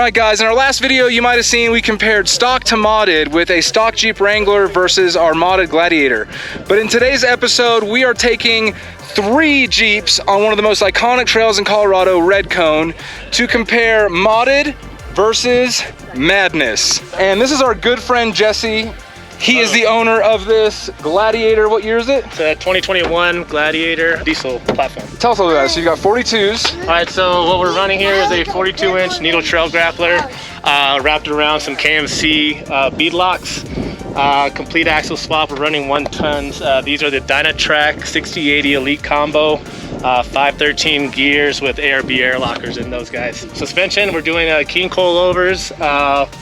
Alright guys, in our last video you might have seen we compared stock to modded with a stock Jeep Wrangler versus our modded Gladiator. But in today's episode we are taking 3 Jeeps on one of the most iconic trails in Colorado, Red Cone, to compare modded versus madness. And this is our good friend Jesse. He is the owner of this Gladiator. What year is it? It's a 2021 Gladiator diesel platform. Tell us a little about it. So you got 42s. All right, so what we're running here is a 42-inch needle trail grappler wrapped around some KMC bead locks. Complete axle swap. We're running 1 tons. These are the Dynatrac 6080 Elite Combo. 513 gears with ARB air lockers in those guys. Suspension, we're doing King coilovers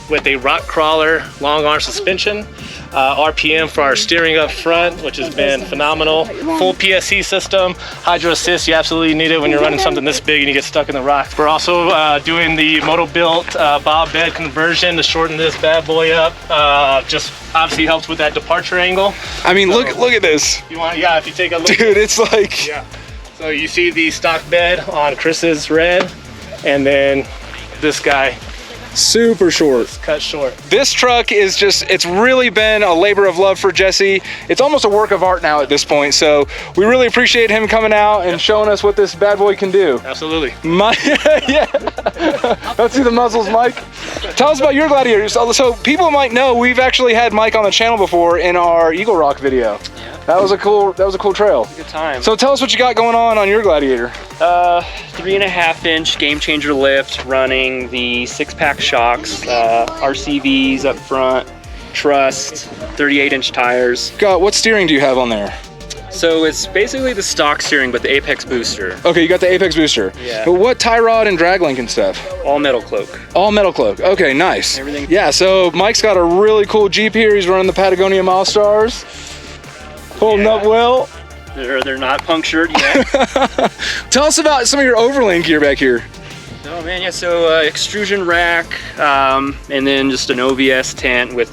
with a rock crawler long arm suspension. RPM for our steering up front, which has been phenomenal. Full PSC system, hydro assist, you absolutely need it when you're running something this big and you get stuck in the rocks. We're also doing the Moto-Built bob bed conversion to shorten this bad boy up. Just obviously helps with that departure angle. I mean, so, look at this. You want, yeah, if you take a look. Dude, it's like. Yeah. So you see the stock bed on Chris's red, and then this guy. Super short. Cut short. This truck is just, it's really been a labor of love for Jesse. It's almost a work of art now at this point. So we really appreciate him coming out and showing us what this bad boy can do. Absolutely. Yeah. Let's see the muzzles, Mike. Tell us about your Gladiator. So people might know we've actually had Mike on the channel before in our Eagle Rock video. That was a cool trail. Good time. So tell us what you got going on your Gladiator. 3.5-inch game changer lift, running the 6-pack shocks, RCVs up front, Truss, 38-inch tires. What steering do you have on there? So it's basically the stock steering, but the Apex booster. Okay, you got the Apex booster. Yeah. But what tie rod and drag link and stuff? All MetalCloak. All MetalCloak. Okay, nice. Everything. Yeah, so Mike's got a really cool Jeep here. He's running the Patagonia Milestars. Holding up well. They're not punctured yet. Tell us about some of your overland gear back here. Oh man, yeah, so extrusion rack, and then just an OVS tent with,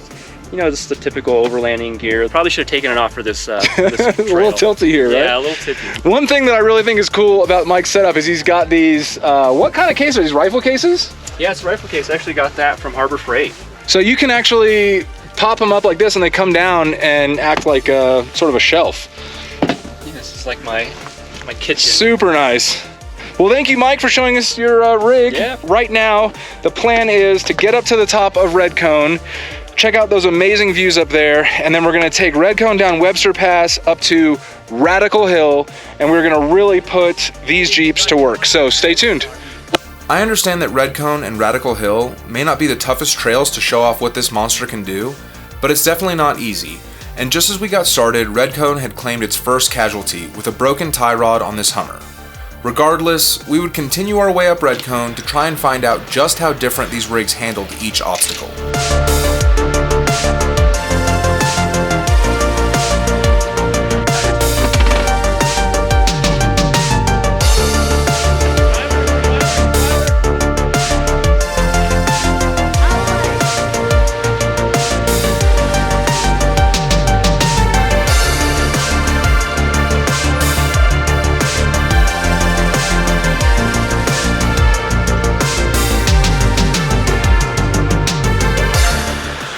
you know, just the typical overlanding gear. Probably should have taken it off for this, this trail. A little tilty here, right? Yeah, a little tilty. One thing that I really think is cool about Mike's setup is he's got these, what kind of case are these, rifle cases? Yeah, it's a rifle case. I actually got that from Harbor Freight. So you can actually pop them up like this and they come down and act like a sort of a shelf. Yeah, this is like my kitchen. Super nice. Well, thank you, Mike, for showing us your rig. Yeah. Right now, the plan is to get up to the top of Red Cone, check out those amazing views up there, and then we're gonna take Red Cone down Webster Pass up to Radical Hill, and we're gonna really put these Jeeps to work. So stay tuned. I understand that Red Cone and Radical Hill may not be the toughest trails to show off what this monster can do, but it's definitely not easy. And just as we got started, Red Cone had claimed its first casualty with a broken tie rod on this Hummer. Regardless, we would continue our way up Red Cone to try and find out just how different these rigs handled each obstacle.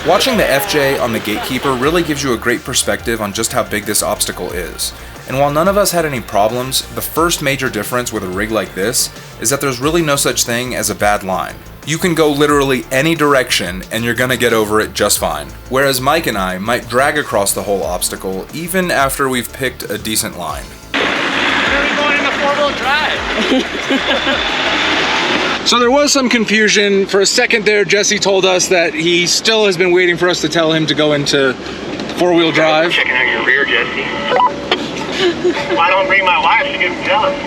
Watching the FJ on the Gatekeeper really gives you a great perspective on just how big this obstacle is. And while none of us had any problems, the first major difference with a rig like this is that there's really no such thing as a bad line. You can go literally any direction and you're gonna get over it just fine. Whereas Mike and I might drag across the whole obstacle even after we've picked a decent line. Where are we going in the 4-wheel drive? So there was some confusion. For a second there, Jesse told us that he still has been waiting for us to tell him to go into 4-wheel drive. Checking out your rear, Jesse. Why don't bring my wife? She gets jealous.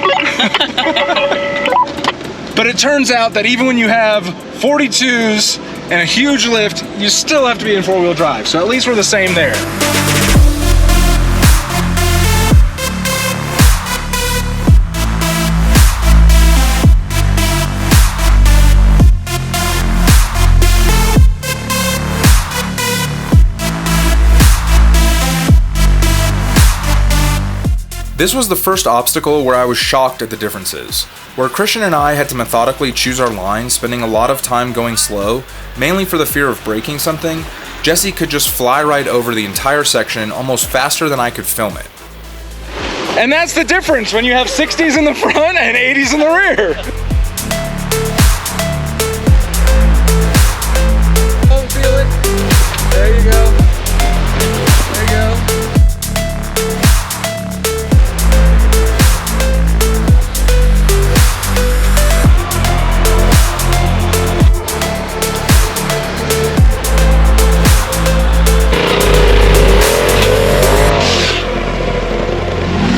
But it turns out that even when you have 42s and a huge lift, you still have to be in 4-wheel drive. So at least we're the same there. This was the first obstacle where I was shocked at the differences. Where Christian and I had to methodically choose our lines, spending a lot of time going slow, mainly for the fear of breaking something, Jesse could just fly right over the entire section almost faster than I could film it. And that's the difference when you have 60s in the front and 80s in the rear. Oh, feel it. There you go. There you go.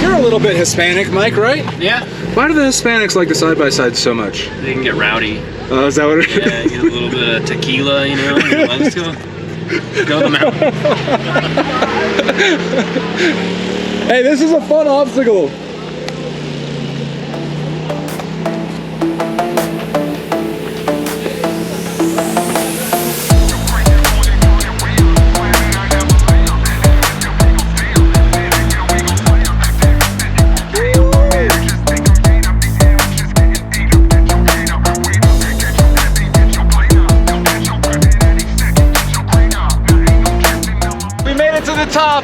A little bit Hispanic, Mike, right? Yeah. Why do the Hispanics like the side-by-side so much? They can get rowdy. Oh, is that what it is? Yeah, get a little bit of tequila, you know, and your lungs go the mountain. Hey, this is a fun obstacle.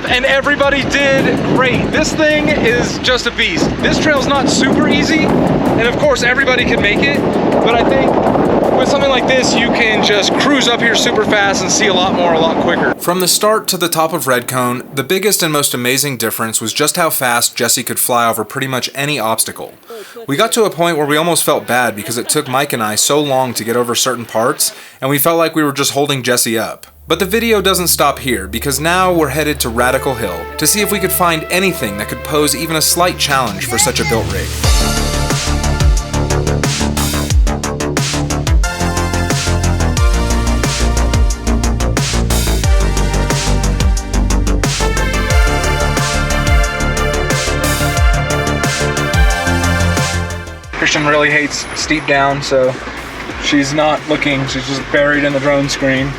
And everybody did great. This thing is just a beast. This trail's not super easy, and of course everybody can make it, but I think with something like this you can just cruise up here super fast and see a lot more a lot quicker. From the start to the top of Red Cone, the biggest and most amazing difference was just how fast Jesse could fly over pretty much any obstacle. We got to a point where we almost felt bad because it took Mike and I so long to get over certain parts, and we felt like we were just holding Jesse up. But the video doesn't stop here, because now we're headed to Radical Hill to see if we could find anything that could pose even a slight challenge for such a built rig. Christian really hates steep down, so she's not looking, she's just buried in the drone screen.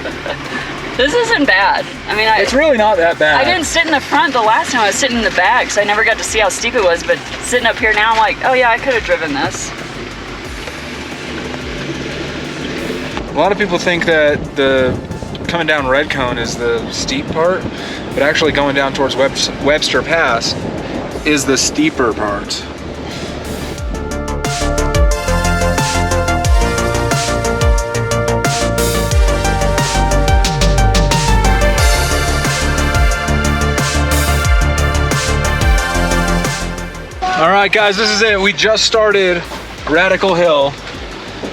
This isn't bad. I mean, it's really not that bad. I didn't sit in the front the last time. I was sitting in the back, so I never got to see how steep it was, but sitting up here now, I'm like, oh yeah, I could have driven this. A lot of people think that the coming down Red Cone is the steep part, but actually going down towards Webster Pass is the steeper part. All right, guys, this is it. We just started Radical Hill,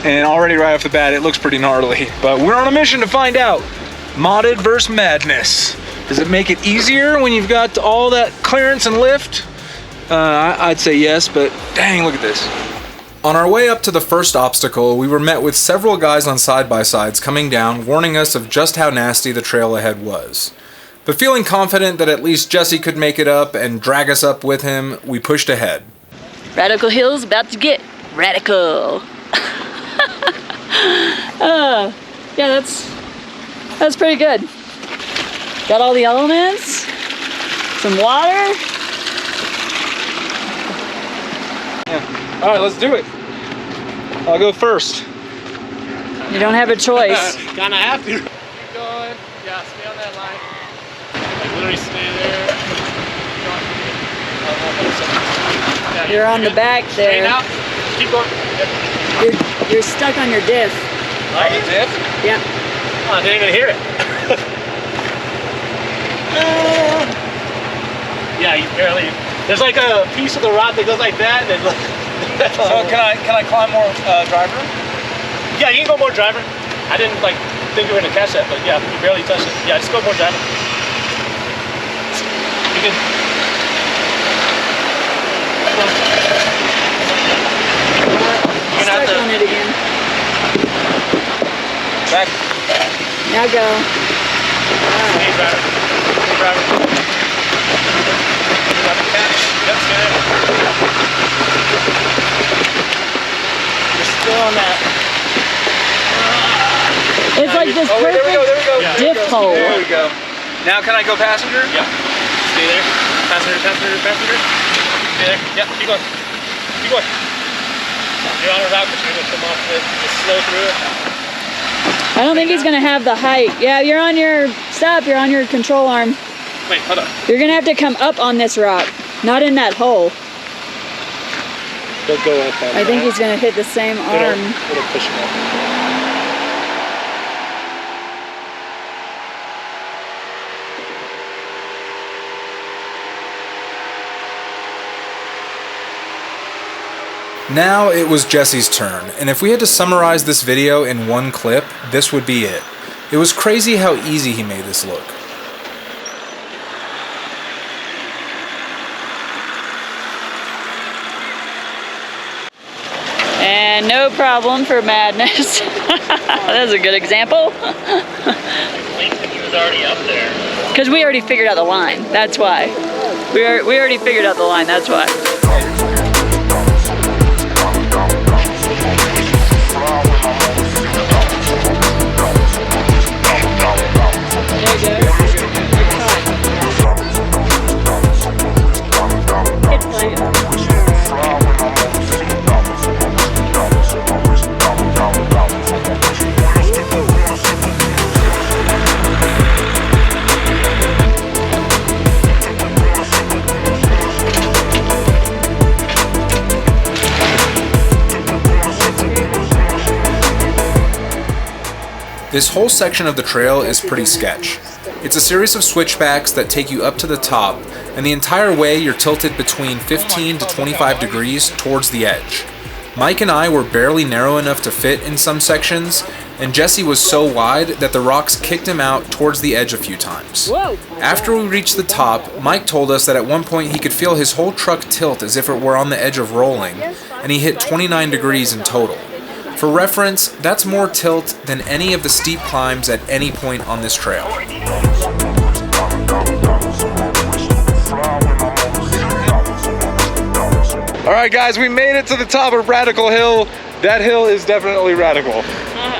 and already right off the bat, it looks pretty gnarly. But we're on a mission to find out, modded versus madness. Does it make it easier when you've got all that clearance and lift? I'd say yes, but dang, look at this. On our way up to the first obstacle, we were met with several guys on side-by-sides coming down, warning us of just how nasty the trail ahead was. But feeling confident that at least Jesse could make it up and drag us up with him, we pushed ahead. Radical Hill's about to get radical. Yeah, that's pretty good. Got all the elements, some water. Yeah. All right, let's do it. I'll go first. You don't have a choice. Kinda have to. Keep going. Yeah, stay on that line. Like literally stay there. Yeah, You're on the back straight there. out. Keep going. Yep. You're stuck on your diff. Oh, the diff? Yeah. Oh, I didn't even hear it. Yeah, you barely. There's like a piece of the rod that goes like that, and then. So can I climb more driver? Yeah, you can go more driver. I didn't like think you were gonna catch that, but yeah, you barely touched it. Yeah, just go more driver. You can. You're gonna have Stuck to. on it again. Back. Now go. Stay driver. Stay driver. Yep, stay there. You're still on that. It's like this Oh, wait, there we go, there we go. Yeah. diff hole. There we go. Now can I go passenger? Yep. Stay there. Passenger, passenger, passenger. there. Yep, keep going. Keep going. You're on a route, but you're gonna come off it. Just slow through it. I don't think he's gonna have the height. Yeah, you're on your stop. You're on your control arm. Wait, hold on. You're gonna have to come up on this rock, not in that hole. Don't go up on I think he's gonna hit the same arm. It'll push him up. Now it was Jesse's turn, and if we had to summarize this video in one clip, this would be it. It was crazy how easy he made this look. And no problem for Madness. That's a good example. He was already up there. Because we already figured out the line, that's why. We already figured out the line, that's why. This whole section of the trail is pretty sketch. It's a series of switchbacks that take you up to the top, and the entire way you're tilted between 15 to 25 degrees towards the edge. Mike and I were barely narrow enough to fit in some sections, and Jesse was so wide that the rocks kicked him out towards the edge a few times. After we reached the top, Mike told us that at one point he could feel his whole truck tilt as if it were on the edge of rolling, and he hit 29 degrees in total. For reference, that's more tilt than any of the steep climbs at any point on this trail. Alright guys, we made it to the top of Radical Hill. That hill is definitely radical.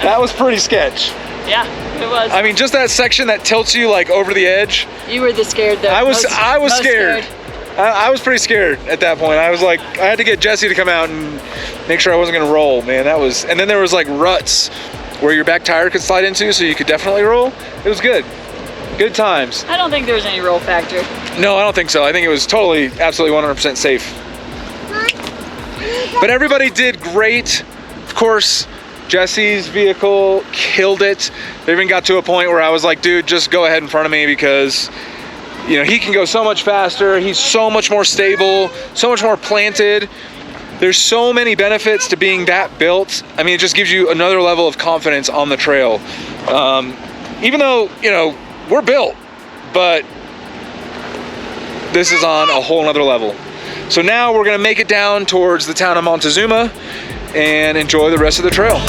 That was pretty sketch. Yeah, it was. I mean, just that section that tilts you like over the edge. You were the scared though. I was scared. I was pretty scared at that point. I was like, I had to get Jesse to come out and make sure I wasn't gonna roll, man. That was, and then there was like ruts where your back tire could slide into, so you could definitely roll. It was good. Good times. I don't think there was any roll factor. No, I don't think so. I think it was totally, absolutely 100% safe. But everybody did great. Of course, Jesse's vehicle killed it. They even got to a point where I was like, dude, just go ahead in front of me because, you know, he can go so much faster. He's so much more stable, so much more planted. There's so many benefits to being that built. I mean, it just gives you another level of confidence on the trail. Even though, you know, we're built, but this is on a whole nother level. So now we're gonna make it down towards the town of Montezuma and enjoy the rest of the trail.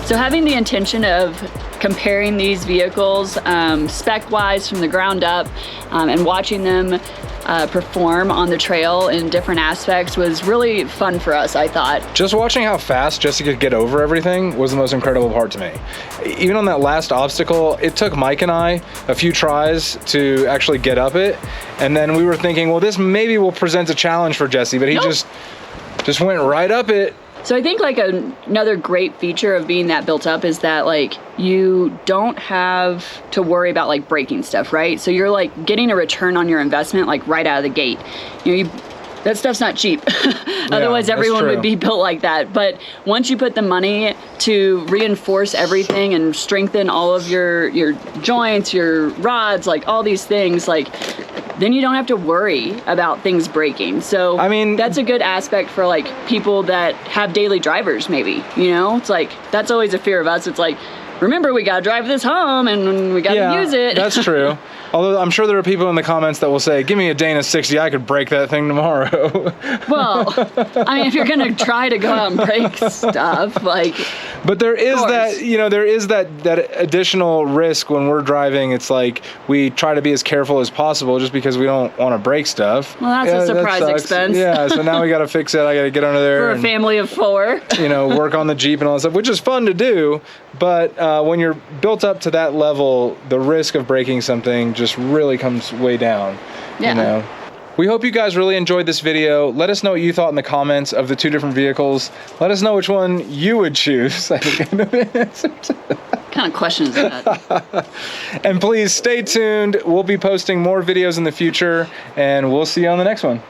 So having the intention of comparing these vehicles spec-wise from the ground up and watching them perform on the trail in different aspects was really fun for us, I thought. Just watching how fast Jesse could get over everything was the most incredible part to me. Even on that last obstacle, it took Mike and I a few tries to actually get up it. And then we were thinking, well, this maybe will present a challenge for Jesse, but he just went right up it. So I think like another great feature of being that built up is that like you don't have to worry about like breaking stuff, right? So you're like getting a return on your investment like right out of the gate. You know, that stuff's not cheap. Otherwise everyone would be built like that. But once you put the money to reinforce everything and strengthen all of your joints, your rods, like all these things, like then you don't have to worry about things breaking. So I mean, that's a good aspect for like people that have daily drivers maybe, you know? It's like, that's always a fear of us. It's like, remember we gotta drive this home and we gotta use it. That's true. Although I'm sure there are people in the comments that will say, give me a Dana 60, I could break that thing tomorrow. Well, I mean, if you're gonna try to go out and break stuff, like, But there is that, you know, there is that additional risk when we're driving. It's like we try to be as careful as possible just because we don't want to break stuff. Well, that's a surprise expense. Yeah, so now we got to fix it. I got to get under there. For a family of 4. You know, work on the Jeep and all that stuff, which is fun to do. But when you're built up to that level, the risk of breaking something just really comes way down. Yeah. You know? We hope you guys really enjoyed this video. Let us know what you thought in the comments of the 2 different vehicles. Let us know which one you would choose. I think I know the answers. What kind of question is that? And please stay tuned. We'll be posting more videos in the future, and we'll see you on the next one.